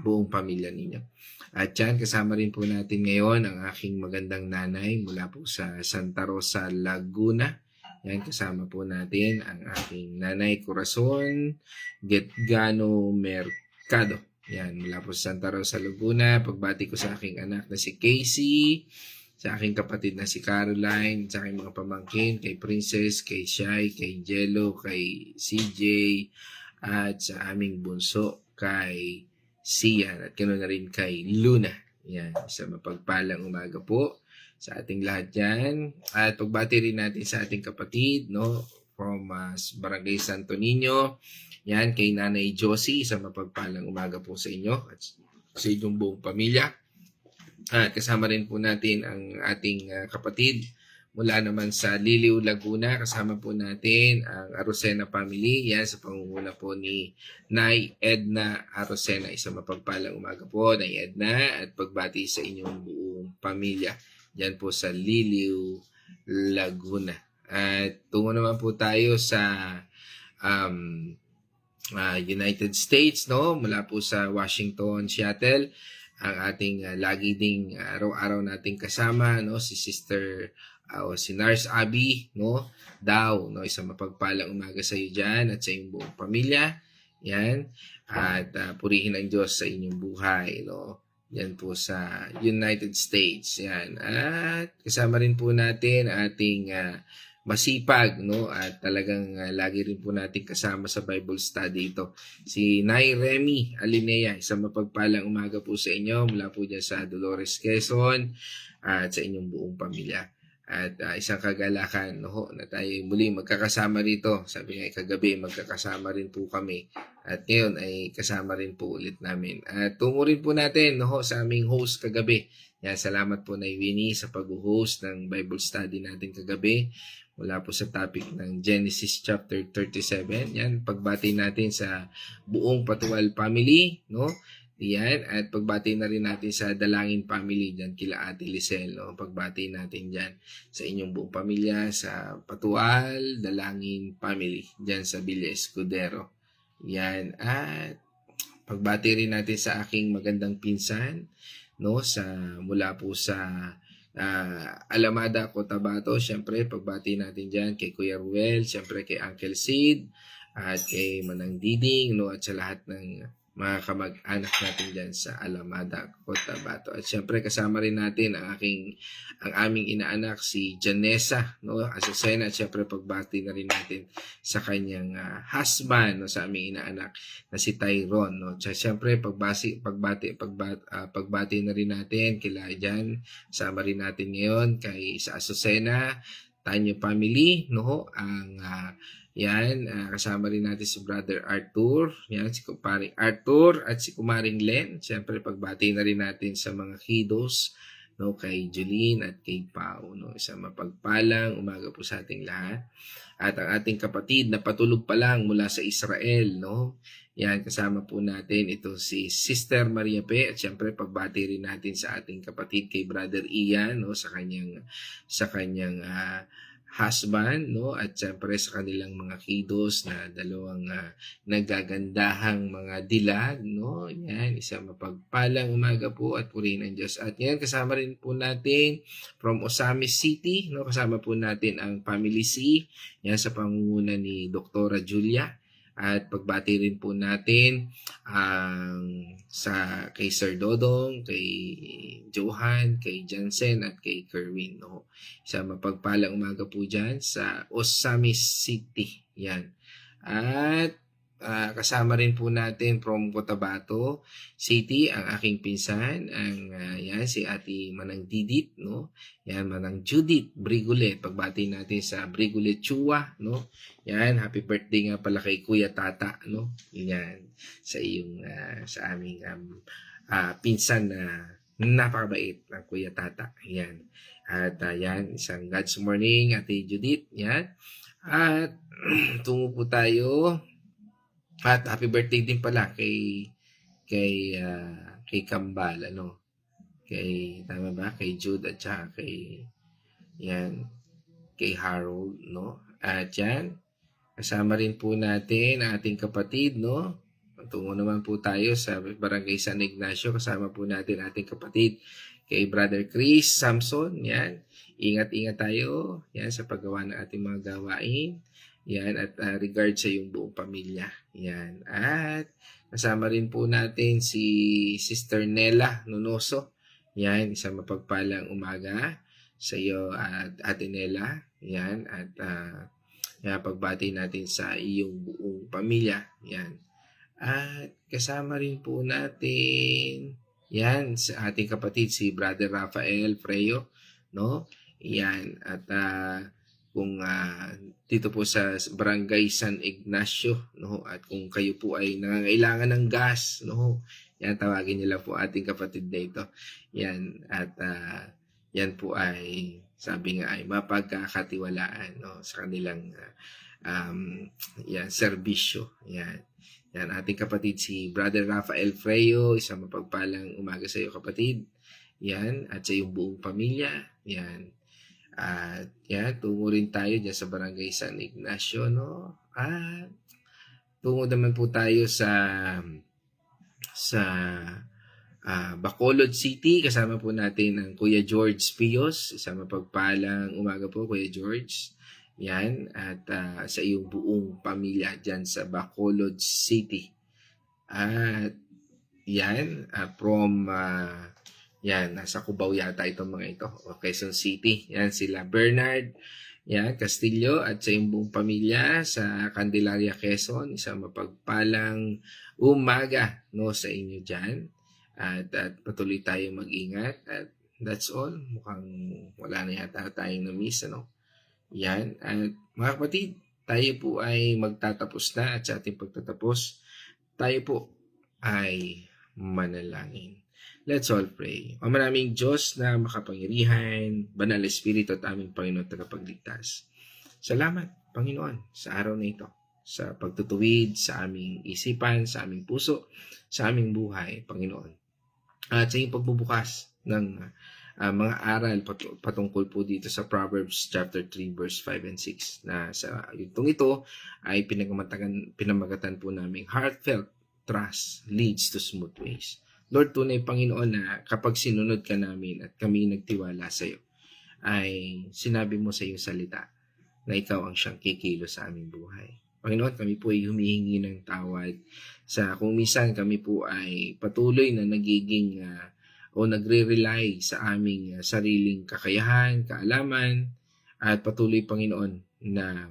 buong pamilya ninyo. At yan, kasama rin po natin ngayon ang aking magandang nanay mula po sa Santa Rosa, Laguna. Yan, kasama po natin ang aking nanay Corazon Getgano Mercado. Yan, mula po sa Santa Rosa, Laguna. Pagbati ko sa aking anak na si Casey, sa aking kapatid na si Caroline, sa aking mga pamangkin, kay Princess, kay Shai, kay Jello, kay CJ, at sa aming bunso, kay Sian, at ganoon na rin kay Luna. Yan, sa mapagpalang umaga po sa ating lahat yan. At pagbati rin natin sa ating kapatid, from Barangay Santo Niño. Yan, kay Nanay Josie, sa mapagpalang umaga po sa inyo at sa inyong buong pamilya. At kasama rin po natin ang ating kapatid mula naman sa Liliw, Laguna. Kasama po natin ang Arosena family. Yan, sa pangunguna po ni Nay Edna Arosena. Isang mapagpalang umaga po, Nay Edna, at pagbati sa inyong buong pamilya. Yan po sa Liliw, Laguna. At tungo naman po tayo sa United States, mula po sa Washington, Seattle. Ang ating lagi ding araw-araw nating kasama, si Sister si Nurse Abby, isang mapagpalang umaga sa iyo dyan at sa iyong buong pamilya. Yan. At purihin ang Diyos sa inyong buhay, Yan po sa United States. Yan. At kasama rin po natin ating masipag, at talagang lagi rin po natin kasama sa Bible study ito. Si Nay Remy Alinea, isang mapagpalang umaga po sa inyo mula po dyan sa Dolores, Quezon, at sa inyong buong pamilya. At isang kagalakan na tayo muli magkakasama rito. Sabi nga kagabi, magkakasama rin po kami. At ngayon ay kasama rin po ulit namin. At tungo rin po natin sa aming host kagabi. Yan, salamat po Nay Winnie sa pag-host ng Bible study natin kagabi. Mula po sa topic ng Genesis chapter 37. Yan, pagbati natin sa buong Patual family, Yan, at pagbati na rin natin sa Dalangin Family dyan, kila Ate Lisel, no? Pagbati natin dyan sa inyong buong pamilya, sa Patual, Dalangin Family, dyan sa Villa Escudero. Yan, at pagbati rin natin sa aking magandang pinsan, no? Mula po sa Alamada, Cotabato. Siyempre, pagbati natin dyan kay Kuya Ruel, siyempre kay Uncle Sid, at kay Manang Diding, no? At sa lahat ng mga kamag-anak natin dyan sa Alamada, Cotabato. At syempre kasama rin natin ang aming inaanak si Janessa, no, Azucena. At syempre pagbati na rin natin sa kanyang husband, no, sa aming inaanak na si Tyrone, no. At syempre pagbati na rin natin kila dyan. Sama rin natin ngayon sa Azucena, Tanyo family, no, ang yan, kasama rin natin si Brother Arthur, yan, si kumparing Arthur at si kumaring Len. Siyempre, pagbati na rin natin sa mga kiddos, no, kay Julene at kay Pao, no. Isang mapagpalang umaga po sa ating lahat. At ang ating kapatid na patulog pa lang mula sa Israel, no. Yan, kasama po natin ito si Sister Maria Pe. At siyempre, pagbati rin natin sa ating kapatid kay Brother Ian, no, sa kanyang husband, no, at syempre sa kanilang mga kiddos na dalawang nagagandahang mga dilag, no. Yan, isang mapagpalang umaga po at purihin ang Diyos. At yan, kasama rin po natin from Osamis City, no, kasama po natin ang Family C, yan sa pangunguna ni Dr. Julia. At pagbati rin po natin kay Sir Dodong, kay Johan, kay Jansen, at kay Kerwin, no. Sa mapagpalang umaga po dyan sa Osamis City. Yan. At kasama rin po natin from Cotabato City ang aking pinsan, yan, si Ate Manang Didit, no. Yan, Manang Judith Brigulet. Pagbati natin sa Brigulet Chua, no. Yan, happy birthday nga pala kay Kuya Tata, no. Yan, sa aming pinsan na napakabait ng Kuya Tata. Yan. At yan, isang God's morning, Ate Judith. Yan. At tungo po tayo. At happy birthday din pala kay Kambal, ano. Tama ba? Kay Jude at saka kay Harold, no. At yan, kasama rin po natin ang ating kapatid, no. Tungo naman po tayo sa Barangay San Ignacio. Kasama po natin ating kapatid kay Brother Chris Samson. Yan. Ingat-ingat tayo. Yan, sa paggawa ng ating mga gawain. Yan, at regard sa iyong buong pamilya. Yan. At kasama rin po natin si Sister Nela Nunoso. Yan, isang mapagpalang umaga sa iyo, Ate Nela. Yan, at pagbati natin sa iyong buong pamilya. Yan. At kasama rin po natin, yan, sa ating kapatid si Brother Rafael Freyo, no? Yan, at kung dito po sa Barangay San Ignacio, no, at kung kayo po ay nangangailangan ng gas, no, yan, tawagin niyo lang po ating kapatid na ito. Yan, at yan po ay sabi nga ay mapagkakatiwalaan, no, sa kanilang yan, serbisyo. Yan. Yan, ating kapatid si Brother Rafael Freyo, isang mapagpalang umaga sa iyo, kapatid. Yan, at sa iyong buong pamilya. Yan. At yan, tungo rin tayo dyan sa Barangay San Ignacio, no? At tungo naman po tayo sa Bacolod City. Kasama po natin ang Kuya George Pios. Isang mapagpalang umaga po, Kuya George. Yan, at sa iyong buong pamilya dyan sa Bacolod City. At yan, yan, nasa Cubao yata itong mga ito. O Quezon City. Yan, sila Bernard, yan, Castillo, at sa iyong buong pamilya sa Candelaria, Quezon. Isang mapagpalang umaga, no, sa inyo dyan. At patuloy tayong mag-ingat. At that's all. Mukhang wala na yata tayong na-miss, ano. Yan. At mga kapatid, tayo po ay magtatapos na, at sa ating pagtatapos, tayo po ay manalangin. Let's all pray. O maraming Diyos na makapangyarihan, Banal na Espiritu at aming Panginoon at tagapagligtas. Salamat, Panginoon, sa araw na ito. sa pagtutuwid, sa aming isipan, sa aming puso, sa aming buhay, Panginoon. At sa iyong pagbubukas ng mga aral patungkol po dito sa Proverbs chapter 3 verse 5 and 6 na sa yugtong ito ay pinamagatan po namin heartfelt trust leads to smooth ways. Lord, tunay Panginoon na kapag sinunod ka namin at kami nagtiwala sa iyo, ay sinabi mo sa iyong salita na ikaw ang siyang kikilos sa aming buhay. Panginoon, kami po ay humihingi ng tawad sa kung minsan kami po ay patuloy na nagiging o nagre-rely sa aming sariling kakayahan, kaalaman, at patuloy, Panginoon, na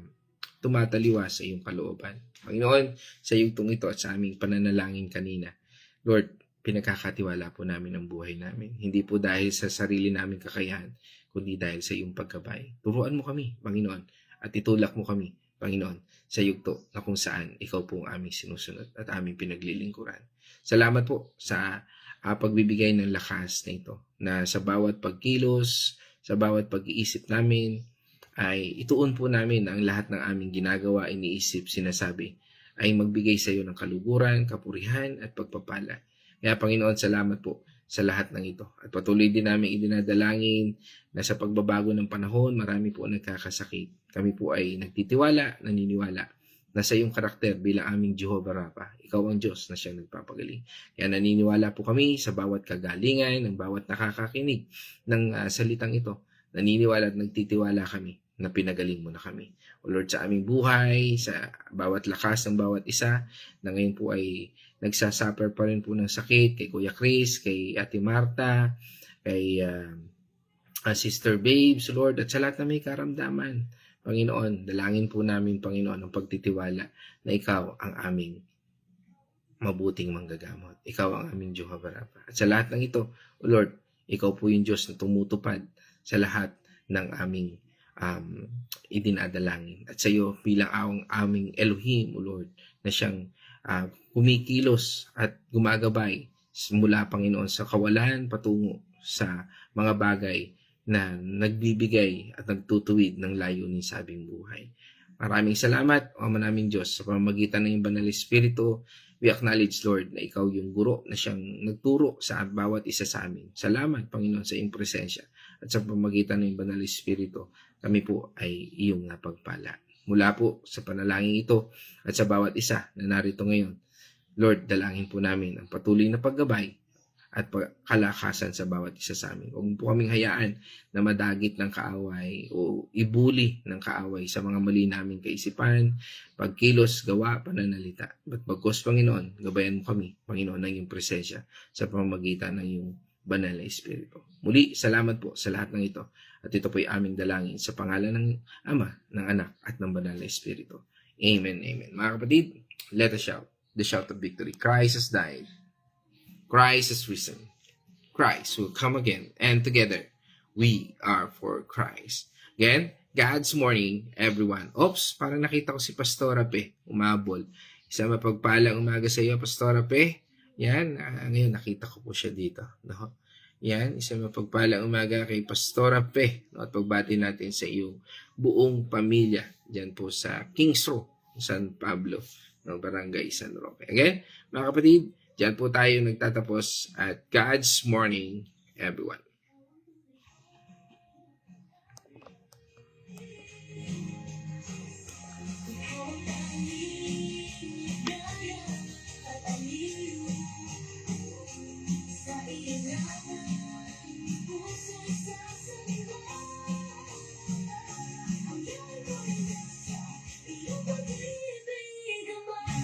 tumataliwa sa iyong kalooban. Panginoon, sa yugtong ito at sa aming pananalangin kanina, Lord, pinagkakatiwala po namin ang buhay namin. Hindi po dahil sa sarili naming kakayahan, kundi dahil sa iyong paggabay. Turuan mo kami, Panginoon, at itulak mo kami, Panginoon, sa yugto na kung saan ikaw po ang aming sinusunod at aming pinaglilingkuran. Salamat po sa pagbibigay ng lakas na ito, na sa bawat pagkilos, sa bawat pag-iisip namin, ay ituon po namin ang lahat ng aming ginagawa, iniisip, sinasabi, ay magbigay sa iyo ng kaluguran, kapurihan, at pagpapala. Kaya Panginoon, salamat po sa lahat ng ito. At patuloy din namin idinadalangin na sa pagbabago ng panahon, marami po nagkakasakit. Kami po ay nagtitiwala, naniniwala na sa iyong karakter bilang aming Jehovah Rapha, ikaw ang Diyos na siyang nagpapagaling. Kaya naniniwala po kami sa bawat kagalingan, ng bawat nakakakinig ng salitang ito. Naniniwala at nagtitiwala kami na pinagaling mo na kami. O Lord, sa aming buhay, sa bawat lakas ng bawat isa, na ngayon po ay nagsasuffer pa rin po ng sakit, kay Kuya Chris, kay Ate Marta, kay Sister Babes, Lord, at sa lahat na may karamdaman. Panginoon, dalangin po namin, Panginoon, ang pagtitiwala na ikaw ang aming mabuting manggagamot. Ikaw ang aming Jehovah Rapha. At sa lahat ng ito, O Lord, ikaw po yung Diyos na tumutupad sa lahat ng aming idinadalangin. At sa iyo bilang ang aming Elohim, O Lord, na siyang kumikilos at gumagabay mula, Panginoon, sa kawalan patungo sa mga bagay na nagbibigay at nagtutuwid ng layunin sa aming buhay. Maraming salamat, O Ama naming Diyos, sa pamamagitan ng iyong Banal na Espiritu. We acknowledge, Lord, na ikaw yung guro na siyang nagturo sa bawat isa sa amin. Salamat, Panginoon, sa iyong presensya. At sa pamamagitan ng iyong Banal na Espiritu, kami po ay iyong napagpala. Mula po sa panalangin ito at sa bawat isa na narito ngayon, Lord, dalangin po namin ang patuloy na paggabay at kalakasan sa bawat isa sa amin. Huwag po kaming hayaan na madagit ng kaaway o ibuli ng kaaway sa mga mali naming kaisipan, pagkilos, gawa, pananalita. But bagkus, Panginoon, gabayan mo kami, Panginoon, ng iyong presensya sa pamamagitan ng iyong Banal na Espiritu. Muli, salamat po sa lahat ng ito. At ito po'y aming dalangin sa pangalan ng Ama, ng Anak, at ng Banal na Espiritu. Amen, amen. Mga kapatid, let us shout the shout of victory. Christ has died. Christ is risen. Christ will come again. And together, we are for Christ. Again, God's morning, everyone. Oops, parang nakita ko si Pastora Pe, umabol. Isang mapagpalang umaga sa iyo, Pastora Pe. Yan, ngayon nakita ko po siya dito. No? Yan, isang mapagpalang umaga kay Pastora Pe. No? At pagbati natin sa iyong buong pamilya dyan po sa Kings Row, San Pablo, no? Barangay San Roque. Again, mga kapatid, diyan po tayo nagtatapos at God's morning, everyone.